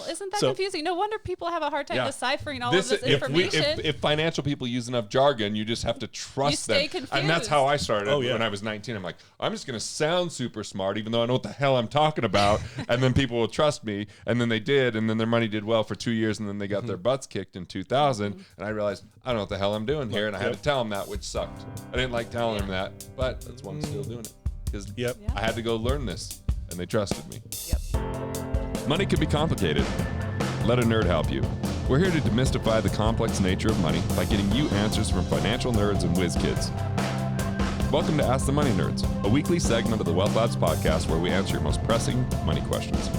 isn't that confusing? No wonder people have a hard time deciphering all of this information. If financial people use enough jargon, you just have to trust them. Confused. And that's how I started when I was 19. I'm like, I'm just going to sound super smart, even though I know what the hell I'm talking about. And then people will trust me. And then they did. And then their money did well for 2 years. And then they got their butts kicked in 2000. And I realized, I don't know what the hell I'm doing here. And I had to tell them that, which sucked. I didn't like telling them that. But that's why I'm still doing it. Because I had to go learn this. And they trusted me. Money can be complicated. Let a nerd help you. We're here to demystify the complex nature of money by getting you answers from financial nerds and whiz kids. Welcome to Ask the Money Nerds, a weekly segment of the Wealth Labs podcast where we answer your most pressing money questions.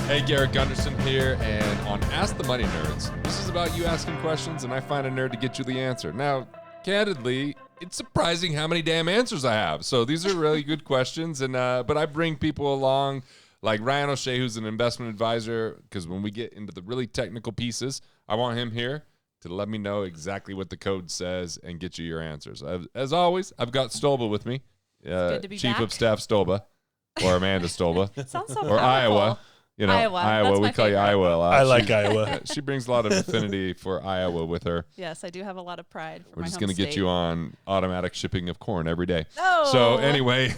Hey, Garrett Gunderson here, and on Ask the Money Nerds, this is about you asking questions and I find a nerd to get you the answer. Now, candidly, it's surprising how many damn answers I have. So these are really good questions, and but I bring people along like Ryan O'Shea, who's an investment advisor, because when we get into the really technical pieces, I want him here to let me know exactly what the code says and get you your answers. As always, I've got Stolba with me, Chief of Staff Stolba, or Amanda Stolba, Sounds so or powerful. Iowa. You know, Iowa. We call you Iowa a lot. I like Iowa. She brings a lot of affinity for Iowa with her. Yes, I do have a lot of pride for We're my just going to get you on automatic shipping of corn every day. No. So anyway,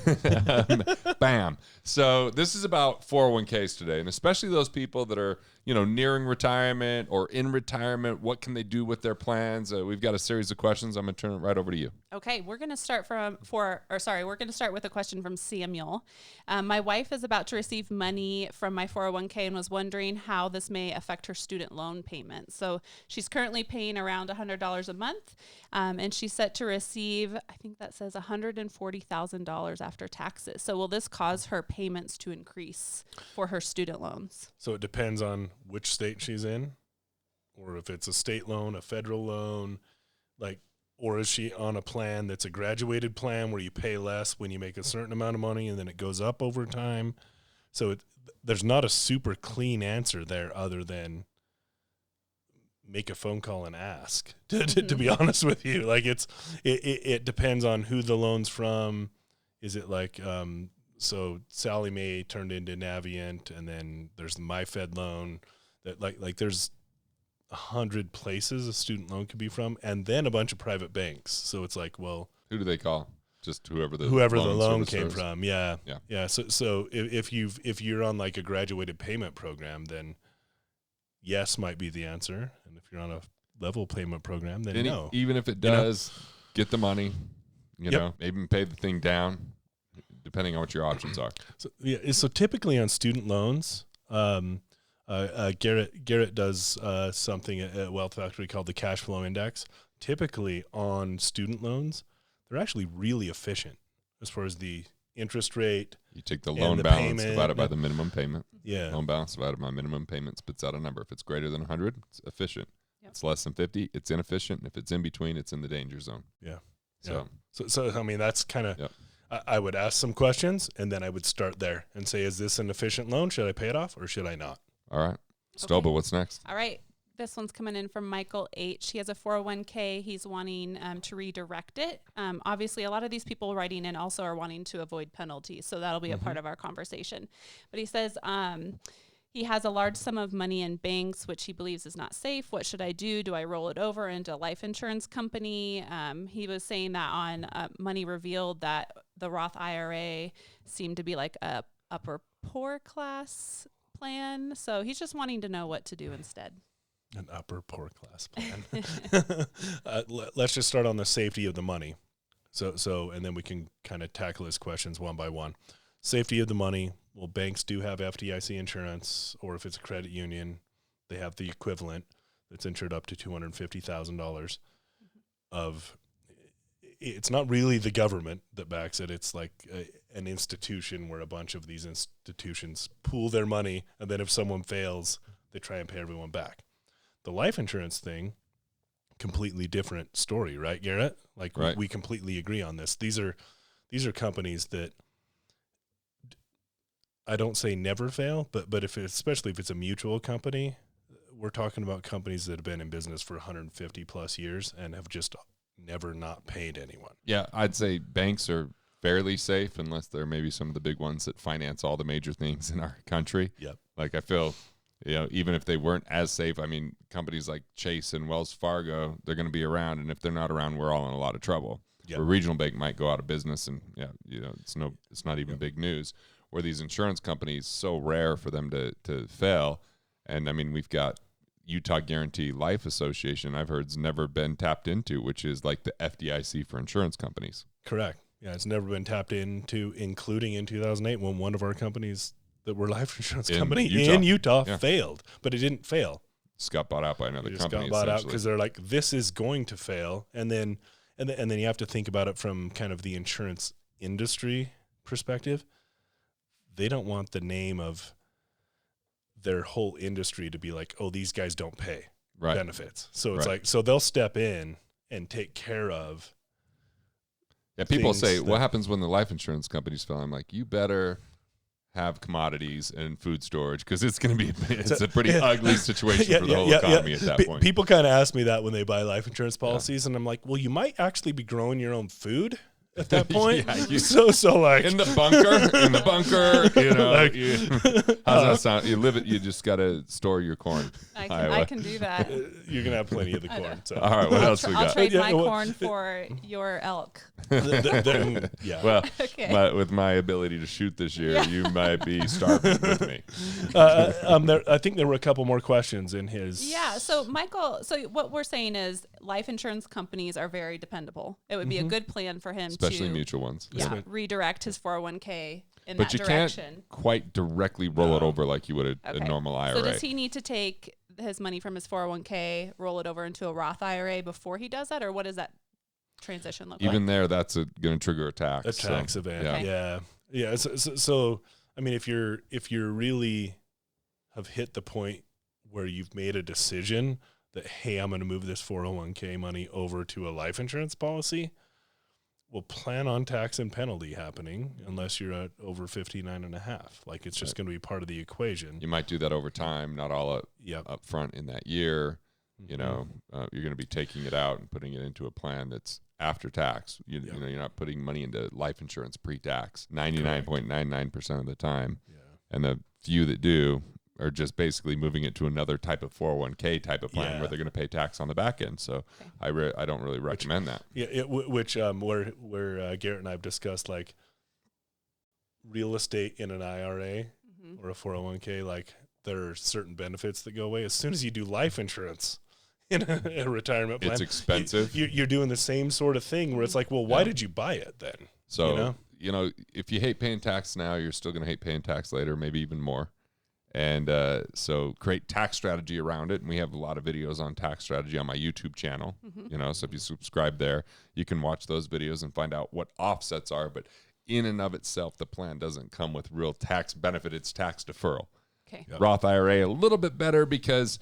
bam. So this is about 401ks today, and especially those people that are, nearing retirement or in retirement. What can they do with their plans? We've got a series of questions. I'm going to turn it right over to you. Okay, we're going to start with a question from Samuel. My wife is about to receive money from my 401k and was wondering how this may affect her student loan payment. So she's currently paying around $100 a month, and she's set to receive, I think that says $140,000 after taxes. So will this cause her payments to increase for her student loans? So it depends on which state she's in, or if it's a state loan, a federal loan, or is she on a plan that's a graduated plan where you pay less when you make a certain amount of money and then it goes up over time? So there's not a super clean answer there other than make a phone call and ask, to be honest with you. It depends on who the loan's from. Is it so Sally Mae turned into Navient, and then there's the MyFed loan that there's 100 places a student loan could be from, and then a bunch of private banks. So it's who do they call? Just whoever the loan came from. Yeah. So if you're on a graduated payment program, then yes might be the answer, and if you're on a level payment program, then no. Even if it does, get the money. Maybe pay the thing down, depending on what your options are. So typically on student loans, Garrett does something at Wealth Factory called the cash flow index. Typically on student loans, they're actually really efficient as far as the interest rate. You take the loan balance divided by the minimum payment. Yeah. Loan balance divided by minimum payment spits out a number. If it's greater than 100, it's efficient. Yep. It's less than 50, it's inefficient. If it's in between, it's in the danger zone. Yeah. So I mean, that's kind of, I would ask some questions, and then I would start there and say, is this an efficient loan? Should I pay it off or should I not? All right. Stolba, what's next? All right. This one's coming in from Michael H. He has a 401k. He's wanting to redirect it. Obviously, a lot of these people writing in also are wanting to avoid penalties, so that'll be a part of our conversation. But he says he has a large sum of money in banks, which he believes is not safe. What should I do? Do I roll it over into a life insurance company? He was saying that on Money Revealed that the Roth IRA seemed to be like a upper poor class plan. So he's just wanting to know what to do instead. An upper poor class plan. Let's just start on the safety of the money. So, and then we can kind of tackle his questions one by one. Safety of the money. Well, banks do have FDIC insurance, or if it's a credit union, they have the equivalent that's insured up to $250,000 of. It's not really the government that backs it. It's like an institution where a bunch of these institutions pool their money, and then if someone fails, they try and pay everyone back. The life insurance thing, completely different story, right, Garrett? Right. We completely agree on this. These are companies that I don't say never fail, but especially if it's a mutual company, we're talking about companies that have been in business for 150 plus years and have just never not paid anyone. Yeah, I'd say banks are fairly safe unless they're maybe some of the big ones that finance all the major things in our country. Yep. I feel even if they weren't as safe, I mean, companies like Chase and Wells Fargo, they're going to be around, and if they're not around, we're all in a lot of trouble. Yep. Where regional bank might go out of business, and it's not even big news. Where these insurance companies, so rare for them to fail, and I mean, we've got Utah Guarantee Life Association, I've heard, has never been tapped into, which is like the FDIC for insurance companies. Correct. Yeah, it's never been tapped into, including in 2008 when one of our companies that were life insurance company in Utah failed, but it didn't fail. Just got bought out by another company. Just got bought out because they're like, this is going to fail, and then you have to think about it from kind of the insurance industry perspective. They don't want the name of their whole industry to be like, oh, these guys don't pay benefits. So it's like, so they'll step in and take care of. Yeah, people say, what happens when the life insurance companies fail? I'm like, you better have commodities and food storage, because it's going to be a pretty ugly situation for the whole economy at that point. People kind of ask me that when they buy life insurance policies, and I'm like, well, you might actually be growing your own food at that point. So like in the bunker, how's that sound? You just got to store your corn. I can do that. You're going to have plenty of the corn. So. All right, what else we got? I'll trade my corn for your elk. Well, with my ability to shoot this year, you might be starving with me. I think there were a couple more questions in his. Yeah. So Michael, what we're saying is life insurance companies are very dependable. It would be a good plan for him, especially mutual ones. Yeah, redirect his 401k in that direction. But you can't quite directly roll it over like you would a normal IRA. So does he need to take his money from his 401k, roll it over into a Roth IRA before he does that, or what does that transition look like? Even there, that's going to trigger a tax. A tax event. Yeah. So I mean, if you're really have hit the point where you've made a decision that, hey, I'm going to move this 401k money over to a life insurance policy, well, plan on tax and penalty happening unless you're at over 59.5. Like, it's just going to be part of the equation. You might do that over time, not all up front in that year. You're going to be taking it out and putting it into a plan that's after tax. You're not putting money into life insurance pre-tax 99.99% of the time. Yeah. And the few that do are just basically moving it to another type of 401k type of plan where they're going to pay tax on the back end. So I don't really recommend that. Yeah, where Garrett and I have discussed, like, real estate in an IRA or a 401k, like, there are certain benefits that go away as soon as you do life insurance in a retirement plan. It's expensive. You're doing the same sort of thing where it's like, well, why did you buy it then? So if you hate paying tax now, you're still going to hate paying tax later, maybe even more. And so create tax strategy around it. And we have a lot of videos on tax strategy on my YouTube channel. So if you subscribe there, you can watch those videos and find out what offsets are. But in and of itself, the plan doesn't come with real tax benefit. It's tax deferral. Okay. Yep. Roth IRA, a little bit better because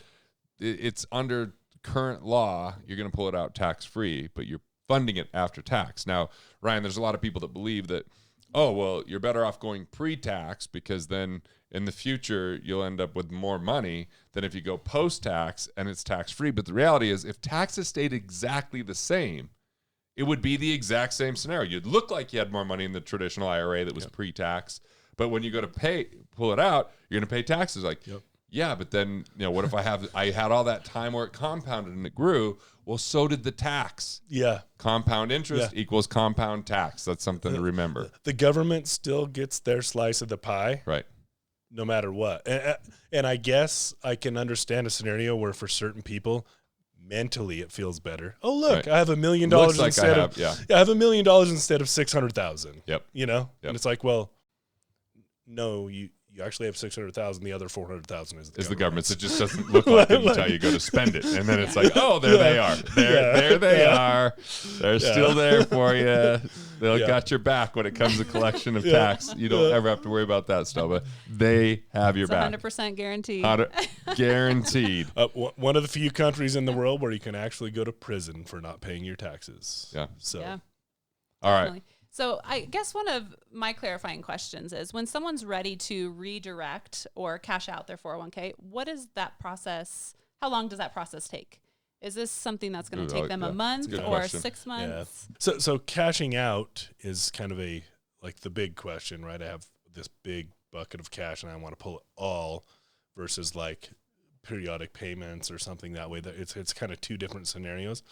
it's under current law. You're going to pull it out tax-free, but you're funding it after tax. Now, Ryan, there's a lot of people that believe that, oh, well, you're better off going pre-tax because then in the future you'll end up with more money than if you go post-tax and it's tax-free. But the reality is, if taxes stayed exactly the same, it would be the exact same scenario. You'd look like you had more money in the traditional IRA that was pre-tax, but when you go to pull it out, you're going to pay taxes. Like, yeah, but then, what if I had all that time where it compounded and it grew? Well, so did the tax. Yeah. Compound interest equals compound tax. That's something to remember. The government still gets their slice of the pie. Right. No matter what. And I guess I can understand a scenario where for certain people, mentally it feels better. Oh, look, I have $1 million instead of I have $1 million instead of 600,000. Yep. And it's like, well, no, you actually have 600,000. The other 400,000 is the government. So it just doesn't look like it until you go to spend it, and then it's like, oh, there they are. There they are. They're still there for you. They'll got your back when it comes to collection of tax. You don't ever have to worry about that stuff. But they have your back. 100% guaranteed. Guaranteed. One of the few countries in the world where you can actually go to prison for not paying your taxes. Yeah. So. Yeah. All right. So I guess one of my clarifying questions is, when someone's ready to redirect or cash out their 401k, what is that process? How long does that process take? Is this something that's going to take them a month or 6 months? Yeah. So cashing out is kind of the big question, right? I have this big bucket of cash and I want to pull it all versus like periodic payments or something that way. That it's kind of two different scenarios.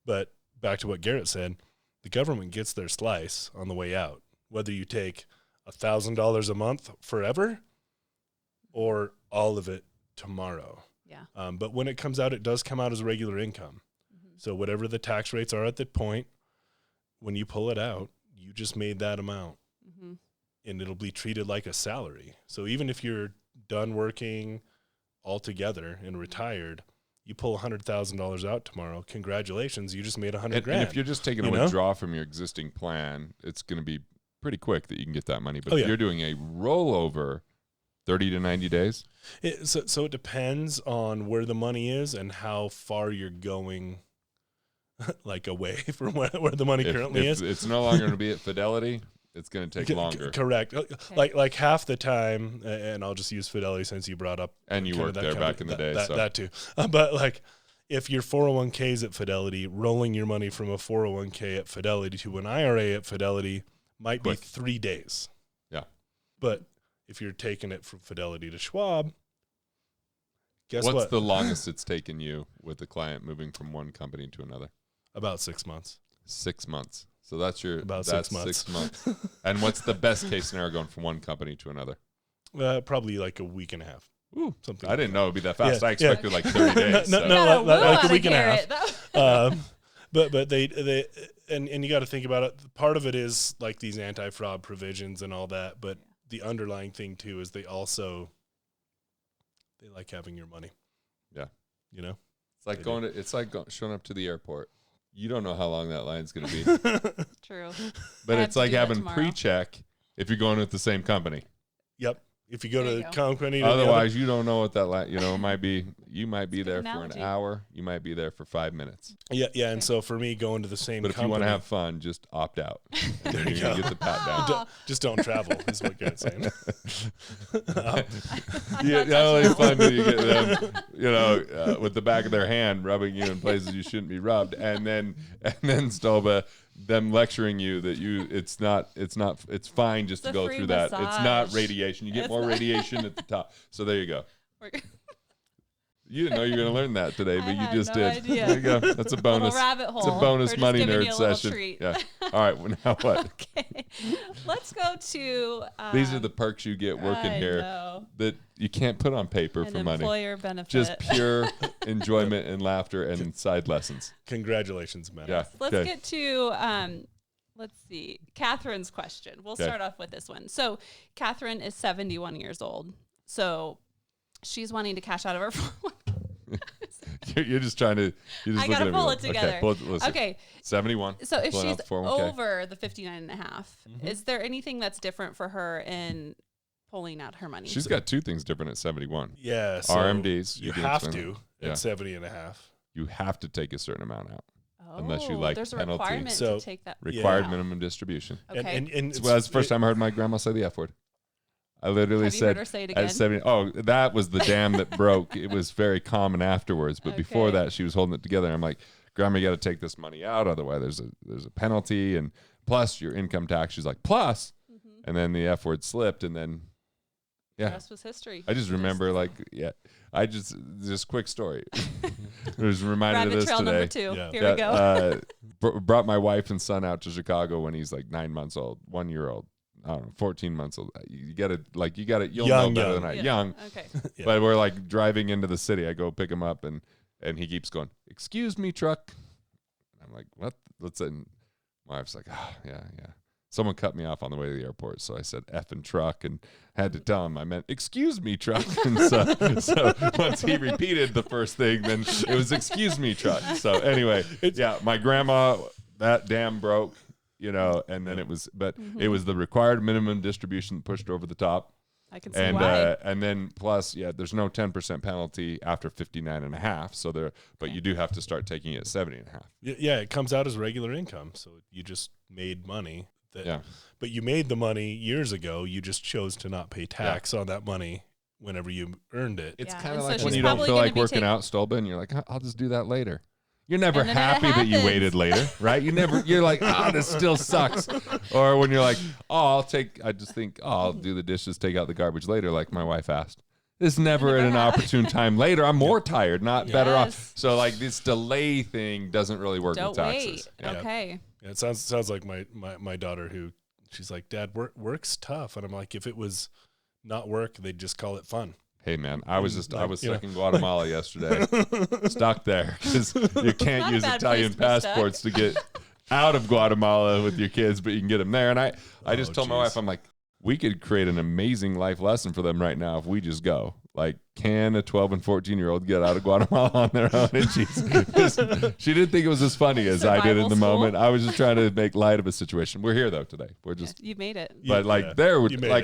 But back to what Garrett said, the government gets their slice on the way out, whether you take $1,000 a month forever or all of it tomorrow. Yeah. But when it comes out, it does come out as regular income. So whatever the tax rates are at that point, when you pull it out, you just made that amount. And it'll be treated like a salary. So even if you're done working altogether and retired, you pull $100,000 out tomorrow. Congratulations, you just made $100,000. And if you're just taking a withdrawal from your existing plan, it's going to be pretty quick that you can get that money. But if you're doing a rollover, 30 to 90 days. So it depends on where the money is and how far you're going, like away from where the money currently is. It's no longer going to be at Fidelity. It's going to take longer. Correct. Okay. Like half the time, and I'll just use Fidelity since you brought up. And you worked there back in the day. That too. But like if your 401k is at Fidelity, rolling your money from a 401k at Fidelity to an IRA at Fidelity might be 3 days. Yeah. But if you're taking it from Fidelity to Schwab, guess what? What's the longest it's taken you with the client moving from one company to another? About 6 months. 6 months. So that's about 6 months. 6 months. And what's the best case scenario going from one company to another? Probably like a week and a half. Ooh, something. I didn't know it'd be that fast. Yeah, I expected like 30 days. No, like a week and a half. But they and you got to think about it. Part of it is like these anti-fraud provisions and all that, but the underlying thing too is they like having your money. Yeah, it's like showing up to the airport. You don't know how long that line's going to be. True. But it's like having pre-check if you're going with the same company. Yep. If you go to the company. Otherwise, you don't know what that line, it might be, you might be there for an hour. You might be there for 5 minutes. Yeah. Okay. And so for me, going to the same company. But if you want to have fun, just opt out. There you go. Get the pat down. Just don't travel, is what Garrett's saying. Not only fun do you get them, with the back of their hand rubbing you in places you shouldn't be rubbed. And then Stolba, them lecturing you that it's fine just to go through that. It's not radiation. You get more radiation at the top. So there you go. You didn't know you were going to learn that today, but you just did. Idea. There you go. That's a bonus. Rabbit hole. It's a bonus money nerd session. Treat. Yeah. All right. Well, now what? Okay. Let's go to. These are the perks you get working here that you can't put on paper for money. Employer benefit. Just pure enjoyment and laughter and side lessons. Congratulations, man. Yeah. Let's get to. Let's see. Catherine's question. We'll start off with this one. So, Catherine is 71 years old. So, she's wanting to cash out of her 401k. You're just trying to. I gotta pull it together. Okay. 71. So if she's over the 59 and a half, is there anything that's different for her in pulling out her money? She's got two things different at 71. Yeah. So RMDs. You have to at 70 and a half. You have to take a certain amount out. Oh, unless you like there's a penalty. requirement to take that. Required minimum distribution. Okay. And that's the first time I heard my grandma say the F word. I literally said, you heard her say it again? at 70, that was the dam that broke. It was very common afterwards. But before that, she was holding it together. And I'm like, Grandma, you got to take this money out. Otherwise, there's a penalty. And plus your income tax. She's like, plus. And then the F word slipped. And then, the rest was history. I just remember just quick story. I was reminded of this trail today. Number 2. Yeah. Here we go. Brought my wife and son out to Chicago when he's like 9 months old, 1 year old. I don't know, 14 months old. You gotta, you'll know better than I. Young. Okay. But we're like driving into the city. I go pick him up and he keeps going, "Excuse me, truck." I'm like, "What?" My wife's like, "Oh, yeah. Someone cut me off on the way to the airport." So I said, "Effing truck," and had to tell him I meant, "Excuse me, truck." And so once he repeated the first thing, then it was, "Excuse me, truck." So anyway, my grandma, that dam broke. And then it was the required minimum distribution pushed over the top. I can see why. And then plus, there's no 10% penalty after 59 and a half. So but you do have to start taking it at 70 and a half. Yeah, it comes out as regular income. So you just made money. But you made the money years ago. You just chose to not pay tax on that money whenever you earned it. It's kind of like when you don't feel like working out, Stolba, and you're like, "I'll just do that later." You're never happy that you waited later, right? You're like, this still sucks. Or when you're like, I'll do the dishes, take out the garbage later, like my wife asked. It's never at an opportune time later. I'm more tired, not better off. Yes. So like this delay thing doesn't really work Don't with taxes. wait. Okay. Yeah, it sounds like my daughter who she's like, Dad, work's tough, and I'm like, if it was not work, they'd just call it fun. Hey man, I was stuck in Guatemala yesterday, stuck there because you can't Not a use bad Italian place to be passports to get out of Guatemala with your kids, but you can get them there. And I just told my wife, I'm like, we could create an amazing life lesson for them right now if we just go. Like, can a 12 and 14-year-old get out of Guatemala on their own? And she didn't think it was as funny as I did in the moment. I was just trying to make light of a situation. We're here though today. We're just You made it. But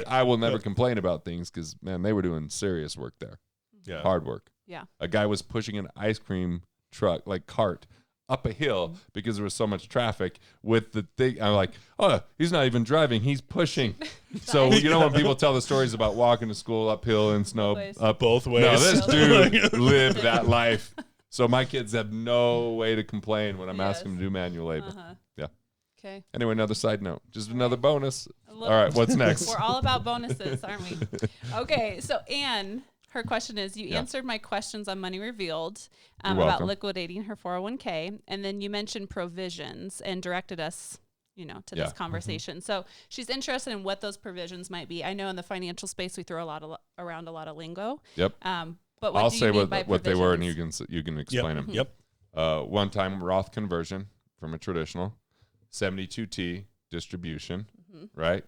I will never complain about things because man, they were doing serious work there. Yeah, Hard work. Yeah. A guy was pushing an ice cream truck, like cart, up a hill because there was so much traffic with the thing. I'm like, oh, he's not even driving, he's pushing. So you know when people tell the stories about walking to school uphill in snow, up both ways. No, this dude lived that life. So my kids have no way to complain when I'm asking them to do manual labor. Yeah. Okay. Anyway, another side note, just another bonus. All right, what's next? We're all about bonuses, aren't we? Okay, so Anne, her question is, you answered my questions on Money Revealed about liquidating her 401k, and then you mentioned provisions and directed us, to this conversation. So she's interested in what those provisions might be. I know in the financial space we throw around a lot of lingo. Yep. But I'll say what they were, and you can explain them. Yep. One time Roth conversion from a traditional 72T distribution, right?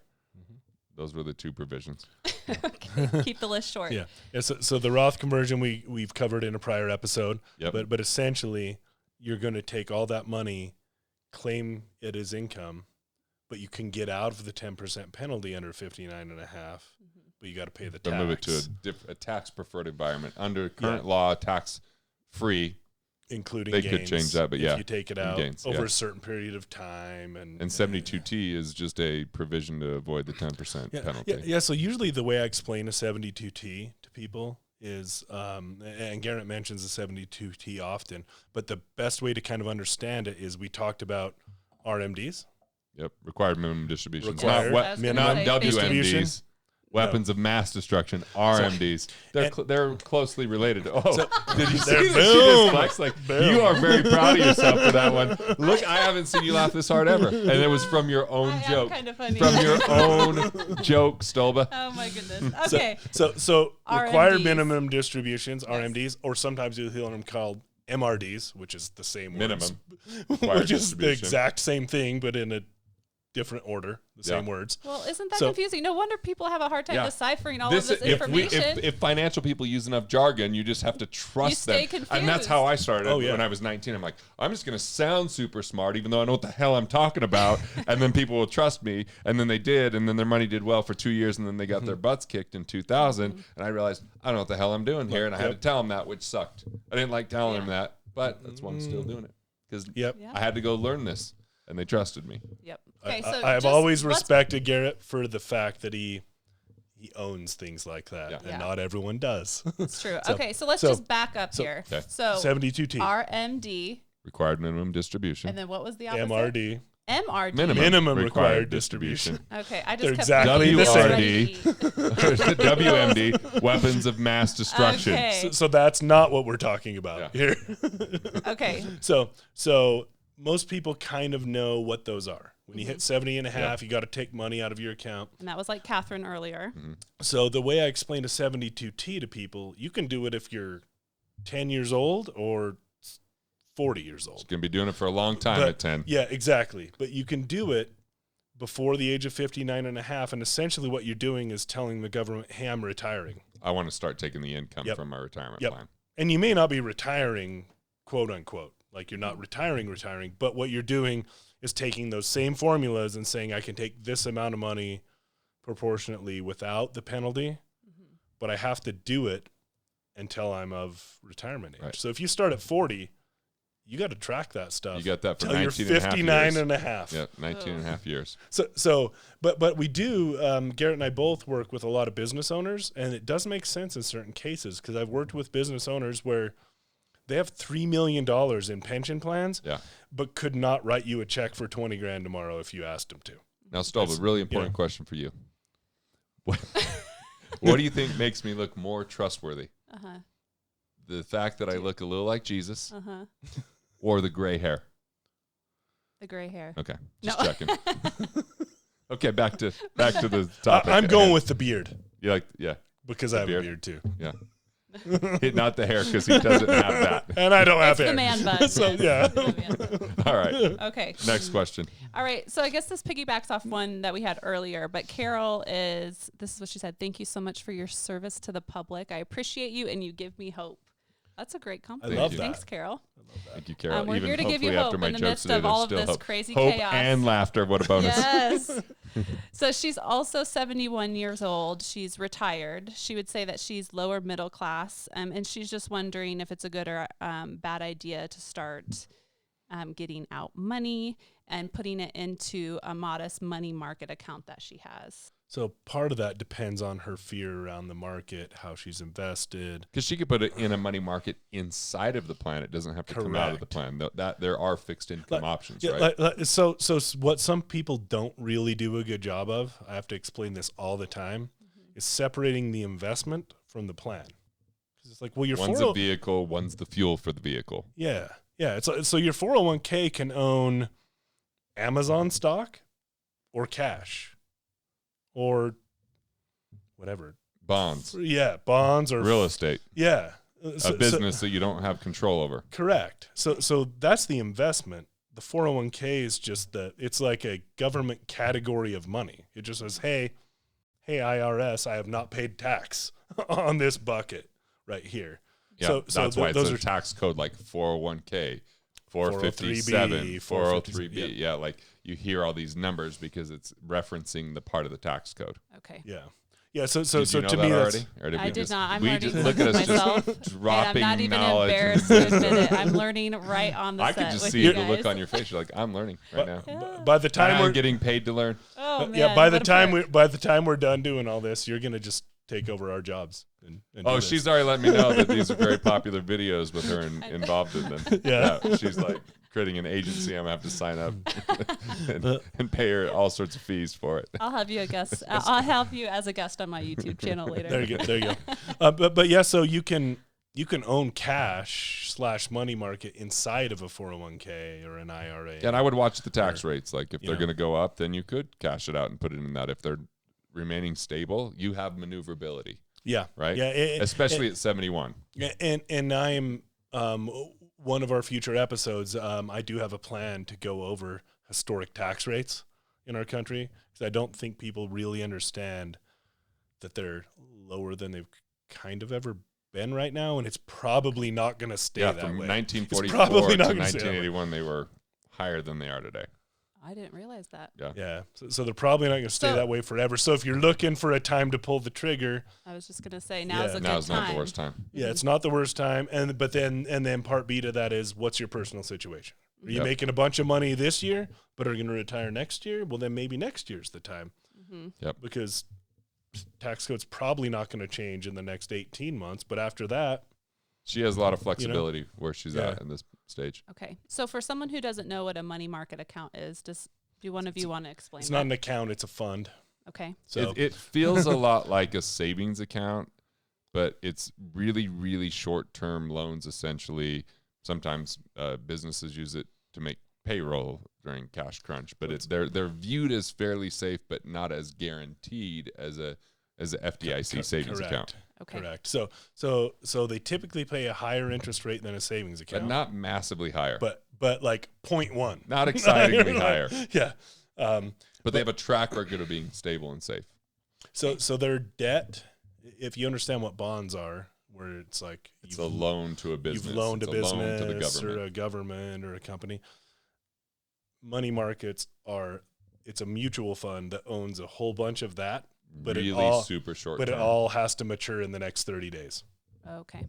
Those were the two provisions. Okay. Keep the list short. Yeah. So the Roth conversion we've covered in a prior episode. Yep. But essentially, you're going to take all that money, claim it as income, but you can get out of the 10% penalty under 59.5. But you got to pay the tax. Move it to a tax preferred environment under current law, tax free. Including they gains, could change that, but if you take it out gains, over a certain period of time, and 72T is just a provision to avoid the 10% penalty. Yeah. So usually the way I explain a 72T to people is, and Garrett mentions the 72T often, but the best way to kind of understand it is we talked about RMDs. Yep, required minimum distributions, required not WMDs. Weapons of mass destruction, RMDs. They're closely related. Did you see this flex? You are very proud of yourself for that one. Look, I haven't seen you laugh this hard ever. And it was from your own joke. Kind of funny. From your own joke, Stolba. Oh my goodness. Okay. So required minimum distributions, RMDs, or sometimes you'll hear them called MRDs, which is the same minimum, which is the exact same thing, but in a different order, same words. Well, isn't that confusing? No wonder people have a hard time deciphering all of this information. If financial people use enough jargon, you just have to trust them. Confused. And that's how I started when I was 19. I'm like, I'm just going to sound super smart, even though I know what the hell I'm talking about. And then people will trust me. And then they did. And then their money did well for 2 years. And then they got their butts kicked in 2000. And I realized, I don't know what the hell I'm doing here. And I had to tell them that, which sucked. I didn't like telling them that, but that's why I'm still doing it. Because I had to go learn this. And they trusted me. Yep. Okay, so I've always respected Garrett for the fact that he owns things like that, and not everyone does. It's true. Okay, so let's just back up here. Okay. So 72T. RMD. Required minimum distribution. And then what was the opposite? MRD. Minimum required distribution. Okay, I just kept WRD. WMD. Weapons of mass destruction. Okay. So that's not what we're talking about here. Okay. So most people kind of know what those are. When you hit 70.5, you got to take money out of your account. And that was like Catherine earlier. So the way I explain a 72T to people, you can do it if you're 10 years old or 40 years old. You're going to be doing it for a long time at 10. Yeah, exactly. But you can do it before the age of 59.5. And essentially what you're doing is telling the government, hey, I'm retiring. I want to start taking the income from my retirement plan. And you may not be retiring, quote unquote. Like you're not retiring, but what you're doing is taking those same formulas and saying, I can take this amount of money proportionately without the penalty, but I have to do it until I'm of retirement age. Right. So if you start at 40, you got to track that stuff. You got that for 19 and a half. Yeah, 19 and a half years. But we do, Garrett and I both work with a lot of business owners, and it does make sense in certain cases because I've worked with business owners where they have $3 million in pension plans, but could not write you a check for $20,000 tomorrow if you asked them to. Now, Stolba, a really important question for you. What do you think makes me look more trustworthy? Uh-huh. The fact that I look a little like Jesus, Uh-huh. or the gray hair? The gray hair. Okay, just No. checking. Okay, back to the topic. I'm going with the beard You like, yeah, because I have beard? a beard too. yeah. Not the hair, because he doesn't have that. And I don't have It's hair. the man bun. So, yes. yeah. The man bun. All right, Okay. next question. All right. So I guess this piggybacks off one that we had earlier, but this is what she said. Thank you so much for your service to the public. I appreciate you and you give me hope. That's a great compliment. love that. Thanks, Carol. Thank you, Carol. We're Even here to give you hopefully after hope my in the jokes midst today, of there's all of still this hope. crazy Hope chaos. and laughter. What a bonus. Yes. So she's also 71 years old. She's retired. She would say that she's lower middle class, and she's just wondering if it's a good or bad idea to start getting out money and putting it into a modest money market account that she has. So part of that depends on her fear around the market, how she's invested. Because she could put it in a money market inside of the plan. It doesn't have to come out of the plan. That there are fixed income options, Yeah, right? So what some people don't really do a good job of, I have to explain this all the time, is separating the investment from the plan. Because it's like, well, your One's a vehicle, one's the fuel for the vehicle. Yeah. So your 401k can own Amazon stock or cash or whatever. Bonds, Bonds or real estate, Yeah. a business that you don't have control over. Correct. So that's the investment. The 401k is just it's like a government category of money. It just says, hey IRS, I have not paid tax on this bucket right here. Yeah, so that's why those it's a are tax code like 401k, 457, 403b. Yep. Yeah, like you hear all these numbers because it's referencing the part of the tax code. Okay. Yeah. So Did you know to that me already? Or did I we did just, not. I'm we learning just look at us myself. just dropping and I'm not even knowledge. embarrassed to admit it. I'm learning right on the I set could just with see you the look guys. on your face. You're like, I'm learning right now. Yeah. by the time I'm we're getting paid to learn. Oh man. by the what a prick. time we're done doing all this, you're gonna just take over our jobs. And Oh, do this. she's already let me know that these are very popular videos with her involved in them. Yeah. She's like creating an agency. I'm gonna have to sign up and pay her all sorts of fees for it. I'll have you a guest. I'll have you as a guest on my YouTube channel later. There you go. But yeah, so you can own cash / money market inside of a 401k or an IRA. And I would watch the tax rates. Like if you they're know. going to go up, then you could cash it out and put it in that. If they're remaining stable, you have maneuverability, Yeah. right? Yeah. Especially at 71. And I'm one of our future episodes. I do have a plan to go over historic tax rates in our country because I don't think people really understand that they're lower than they've kind of ever been right now, and it's probably not going to stay that from way. 1944 to probably not gonna stay that way. 1981, they were higher than they are today. I didn't realize that. Yeah. So they're probably not going to stay So- that way forever. So if you're looking for a time to pull the trigger, I was just gonna say now's a good Now's time. not the worst time. yeah, it's not the worst time. And then part B to that is, what's your personal situation? Are you Yep. making a bunch of money this year, but are going to retire next year? Well, then maybe next year's the time. Mm-hmm. Yep. Because tax code's probably not going to change in the next 18 months. But after that, She has a lot of flexibility where she's Yeah. at in this stage. Okay. So for someone who doesn't know what a money market account is, do one of you want to explain it's that? not an account, it's a fund. Okay. So It feels a lot like a savings account, but it's really, really short-term loans, essentially. Sometimes businesses use it to make payroll during cash crunch, but they're viewed as fairly safe, but not as guaranteed as a FDIC savings correct. account. Okay. Correct. So they typically pay a higher interest rate than a savings account. But not massively higher. But like 0.1. Not excitingly higher. Yeah. But they have a track record of being stable and safe. So their debt, if you understand what bonds are, where it's like It's a loan to a business. you've loaned it's a loan to the business government. or a government or a company. Money markets it's a mutual fund that owns a whole bunch of that, but really super short but term. it all has to mature in the next 30 days. Okay.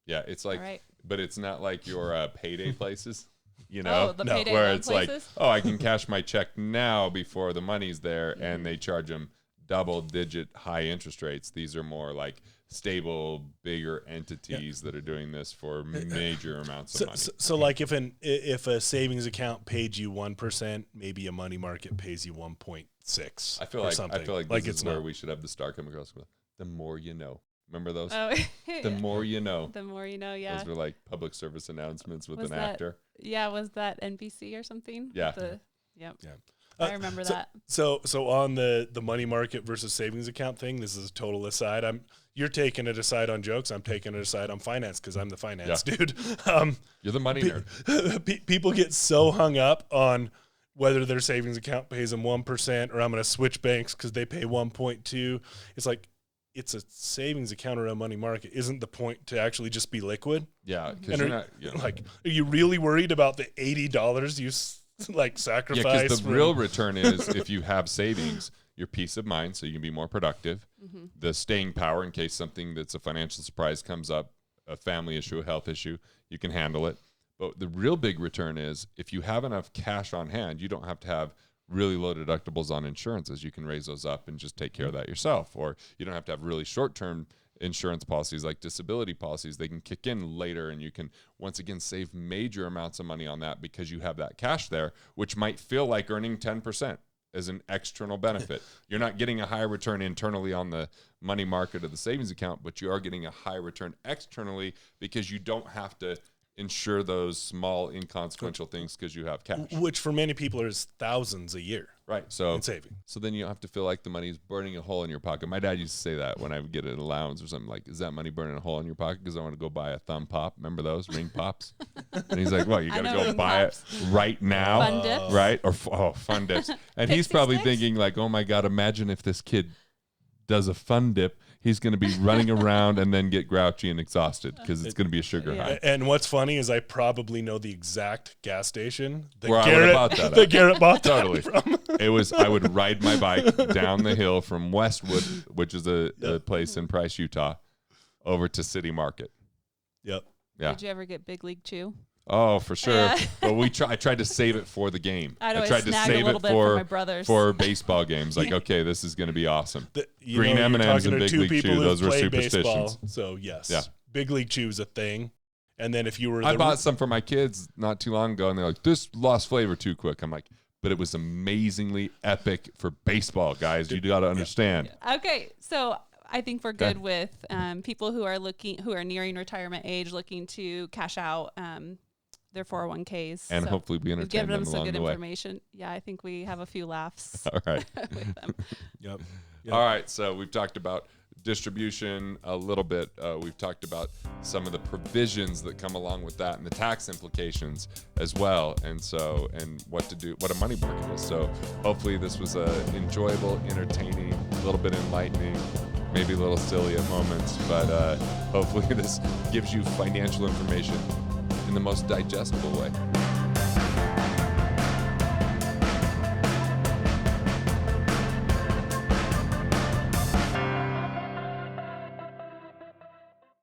Yeah, it's like, All right. but it's not like your payday places, you know, Oh, the No. payday where loan it's places? like, oh, I can cash my check now before the money's there, and they charge them double-digit high interest rates. These are more like stable, bigger entities that are doing this for major amounts of money. So like if a savings account paid you 1%, maybe a money market pays you 1.6. I feel or like something. this it's is where not. we should have the star come across with. The more you know. Remember those? Oh, The more you know. The more you know, yeah. Those were like public service announcements with Was an that- actor. Yeah, was that NBC or something? Yeah. Yep. Yeah. I remember that. So on the money market versus savings account thing, this is a total aside. You're taking it aside on jokes. I'm taking it aside on finance because I'm the finance dude. You're the money nerd. People get so hung up on whether their savings account pays them 1% or I'm going to switch banks because they pay 1.2. It's like, it's a savings account or a money market. Isn't the point to actually just be liquid? Yeah. Like, are you really worried about the $80 you sacrifice? Yeah, because the real return is if you have savings, your peace of mind, so you can be more productive. Mm-hmm. The staying power in case something that's a financial surprise comes up, a family issue, a health issue, you can handle it. But the real big return is if you have enough cash on hand, you don't have to have really low deductibles on insurances. You can raise those up and just take care of that yourself. Or you don't have to have really short-term insurance policies like disability policies. They can kick in later and you can once again save major amounts of money on that because you have that cash there, which might feel like earning 10% as an external benefit. You're not getting a high return internally on the money market or the savings account, but you are getting a high return externally because you don't have to insure those small inconsequential things because you have cash, which for many people is thousands a year, right? So in saving. So then you don't have to feel like the money is burning a hole in your pocket. My dad used to say that when I would get an allowance or something, like, is that money burning a hole in your pocket because I want to go buy a thumb pop? Remember those ring pops? And he's like, well, you got to go buy it right now, Fun dips. right? Or fun dips. And he's probably thinking like, oh my God, imagine if this kid does a fun dip. He's going to be running around and then get grouchy and exhausted because it's going to be a sugar high. And what's funny is I probably know the exact gas station that Where Garrett bought that totally from. It was, I would ride my bike down the hill from Westwood, which is a place in Price, Utah, over to City Market. Yep. Yeah. Did you ever get Big League Chew? Oh, for sure. Yeah. But I tried to save it for the game. I tried to save it for my brothers. for baseball games. Like, okay, this is going to be awesome. Green you're M&Ms talking and to Big two League people Chew, who those were play superstitions. baseball, so yes, Yeah. Big League Chew is a thing. And then if you were, I bought some for my kids not too long ago, and they're like, this lost flavor too quick. I'm like, but it was amazingly epic for baseball, guys. You got to understand. Okay, so I think we're good with people who are nearing retirement age, looking to cash out their 401ks. And hopefully we we've entertain given them them some along good the way. information. Yeah, I think we have a few laughs All right. with them. Yep. All right, so we've talked about distribution a little bit. We've talked about some of the provisions that come along with that and the tax implications as well, and what to do, what a money market is. So hopefully this was enjoyable, entertaining, a little bit enlightening, maybe a little silly at moments, but hopefully this gives you financial information in the most digestible way.